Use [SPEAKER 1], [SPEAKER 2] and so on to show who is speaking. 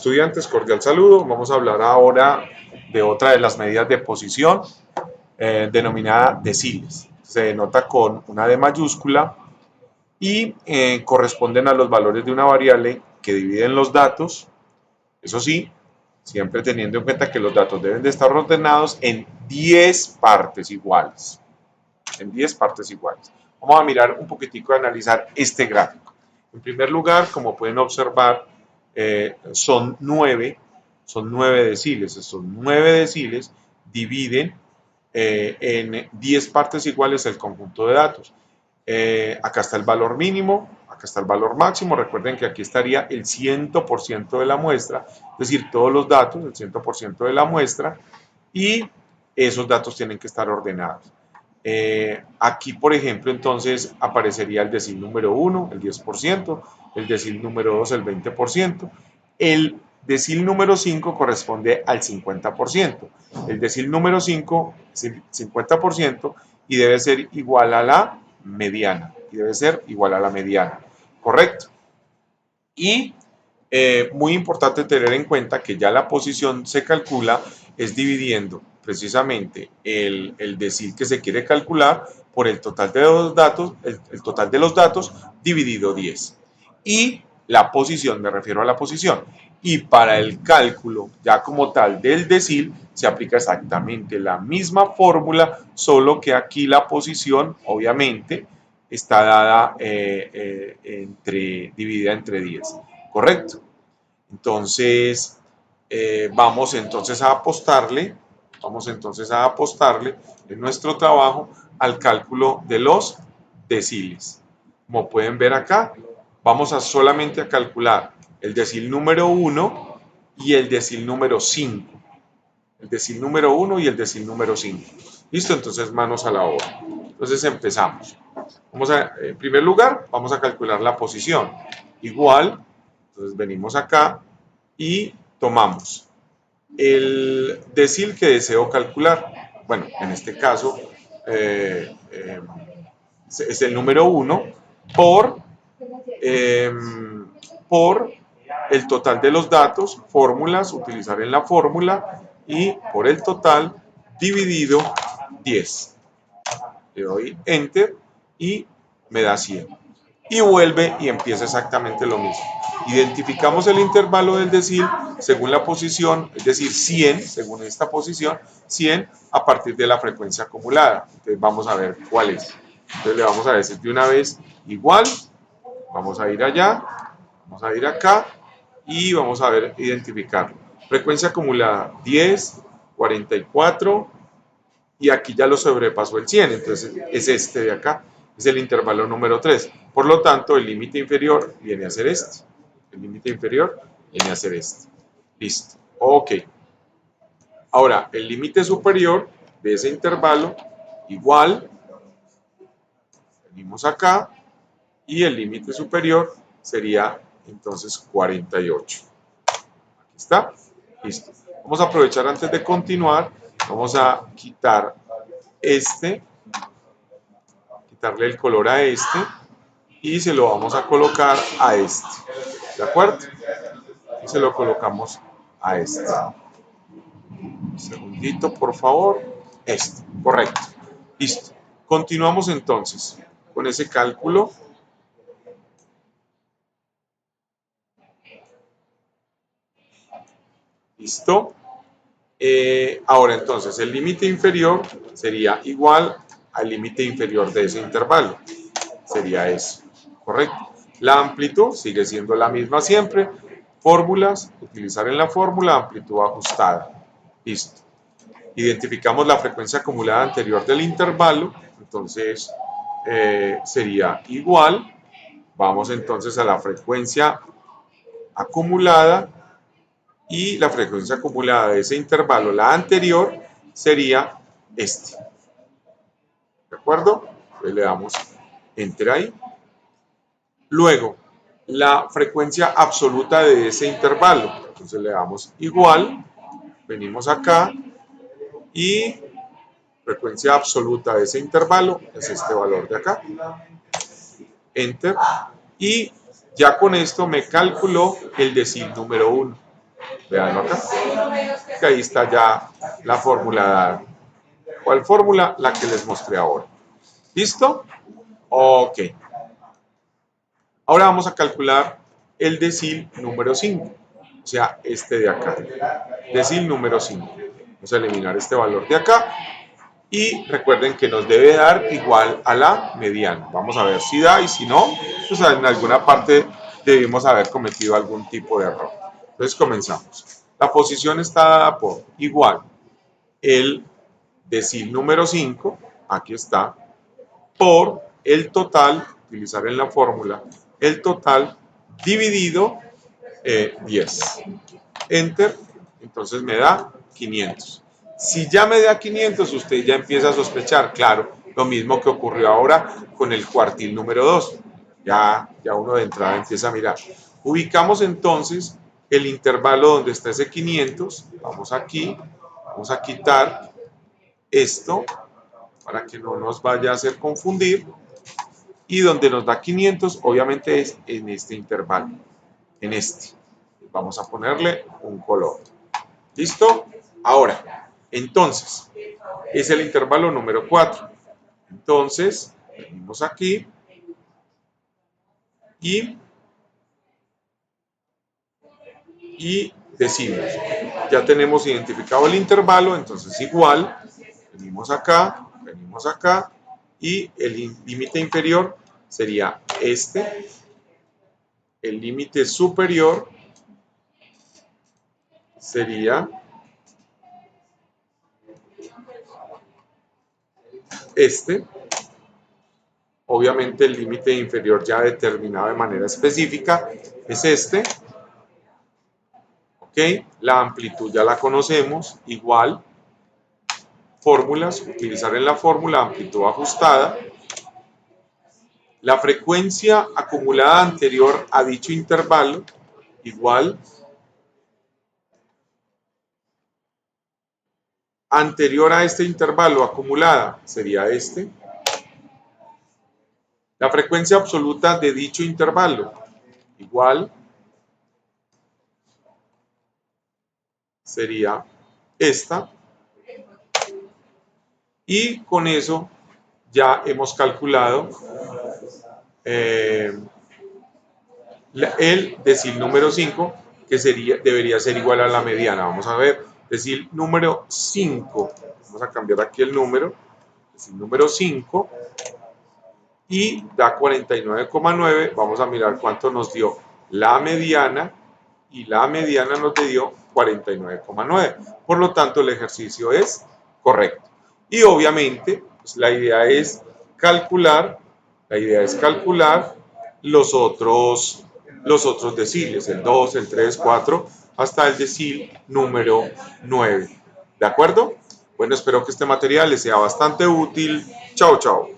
[SPEAKER 1] Estudiantes, cordial saludo. Vamos a hablar ahora de otra de las medidas de posición denominada deciles. Se denota con una D mayúscula y corresponden a los valores de una variable que dividen los datos. Eso sí, siempre teniendo en cuenta que los datos deben de estar ordenados en 10 partes iguales. En 10 partes iguales. Vamos a mirar un poquitico, a analizar este gráfico. En primer lugar, como pueden observar, son 9 deciles. Estos 9 deciles dividen en 10 partes iguales el conjunto de datos. Acá está el valor mínimo, acá está el valor máximo. Recuerden que aquí estaría el 100% de la muestra, es decir, todos los datos, el 100% de la muestra, y esos datos tienen que estar ordenados. Aquí, por ejemplo, entonces aparecería el decil número 1, el 10%, el decil número 2, el 20%, el decil número 5 corresponde al 50%, el decil número 5, 50%, y debe ser igual a la mediana, ¿correcto? Y muy importante tener en cuenta que ya la posición se calcula es dividiendo precisamente el decil que se quiere calcular por el total de los datos, el total de los datos dividido 10. Y la posición, me refiero a la posición. Y para el cálculo ya como tal del decil se aplica exactamente la misma fórmula, solo que aquí la posición obviamente está dada dividida entre 10. ¿Correcto? Entonces, vamos entonces a apostarle en nuestro trabajo al cálculo de los deciles. Como pueden ver acá, vamos a solamente a calcular el decil número 1 y el decil número 5. El decil número 1 y el decil número 5. ¿Listo? Entonces, manos a la obra. Entonces, empezamos. En primer lugar, vamos a calcular la posición. Igual, entonces venimos acá y tomamos el decil que deseo calcular. Bueno, en este caso es el número 1 por, por el total de los datos, fórmulas, utilizar en la fórmula, y por el total dividido 10. Le doy Enter y me da 100. Y vuelve y empieza exactamente lo mismo. Identificamos el intervalo del decil según la posición, es decir, 100, según esta posición, 100 a partir de la frecuencia acumulada. Entonces vamos a ver cuál es. Entonces le vamos a decir de una vez igual, vamos a ir allá, vamos a ir acá y vamos a ver, identificarlo. Frecuencia acumulada 10, 44 y aquí ya lo sobrepasó el 100, entonces es este de acá. Es el intervalo número 3. Por lo tanto, el límite inferior viene a ser este. El límite inferior viene a ser este. Listo. Ok. Ahora, el límite superior de ese intervalo, igual, venimos acá, y el límite superior sería entonces 48. Aquí está. Listo. Vamos a aprovechar antes de continuar, vamos a quitar quitarle el color a este y se lo vamos a colocar a este, ¿de acuerdo? Y se lo colocamos a este. Un segundito, por favor. Este, correcto. Listo. Continuamos entonces con ese cálculo. Listo. Ahora entonces el límite inferior sería igual al límite inferior de ese intervalo. Sería eso, ¿correcto? La amplitud sigue siendo la misma siempre. Fórmulas, utilizar en la fórmula amplitud ajustada. Listo. Identificamos la frecuencia acumulada anterior del intervalo, entonces sería igual. Vamos entonces a la frecuencia acumulada y la frecuencia acumulada de ese intervalo, la anterior, sería este. ¿De acuerdo? Entonces le damos Enter ahí. Luego, la frecuencia absoluta de ese intervalo. Entonces le damos igual, venimos acá y frecuencia absoluta de ese intervalo es este valor de acá. Enter. Y ya con esto me calculó el decil número 1. Veanlo acá, que ahí está ya la fórmula dada. ¿Cuál fórmula? La que les mostré ahora. ¿Listo? Ok. Ahora vamos a calcular el decil número 5, o sea, este de acá. Decil número 5. Vamos a eliminar este valor de acá y recuerden que nos debe dar igual a la mediana. Vamos a ver si da y si no, pues en alguna parte debimos haber cometido algún tipo de error. Entonces comenzamos. La posición está dada por igual el decil número 5, aquí está, por el total, utilizar en la fórmula, el total dividido 10. Enter, entonces me da 500. Si ya me da 500, usted ya empieza a sospechar, claro, lo mismo que ocurrió ahora con el cuartil número 2. Ya uno de entrada empieza a mirar. Ubicamos entonces el intervalo donde está ese 500. Vamos aquí, vamos a quitar esto para que no nos vaya a hacer confundir. Y donde nos da 500, obviamente es en este intervalo, en este. Vamos a ponerle un color. ¿Listo? Ahora, entonces, es el intervalo número 4. Entonces, venimos aquí y decimos, ya tenemos identificado el intervalo, entonces igual, venimos acá y el límite inferior sería este, el límite superior sería este. Obviamente el límite inferior ya determinado de manera específica es este. ¿Ok? La amplitud ya la conocemos, igual. Fórmulas, utilizar en la fórmula amplitud ajustada. La frecuencia acumulada anterior a dicho intervalo, igual. Anterior a este intervalo acumulada sería este. La frecuencia absoluta de dicho intervalo, igual, sería esta. Y con eso ya hemos calculado el decil número 5, que debería ser igual a la mediana. Vamos a ver, decil número 5, vamos a cambiar aquí el número, decil número 5, y da 49,9. Vamos a mirar cuánto nos dio la mediana, y la mediana nos dio 49,9. Por lo tanto, el ejercicio es correcto. Y obviamente, pues, la idea es calcular los otros deciles, el 2, el 3, 4, hasta el decil número 9. ¿De acuerdo? Bueno, espero que este material les sea bastante útil. Chao, chao.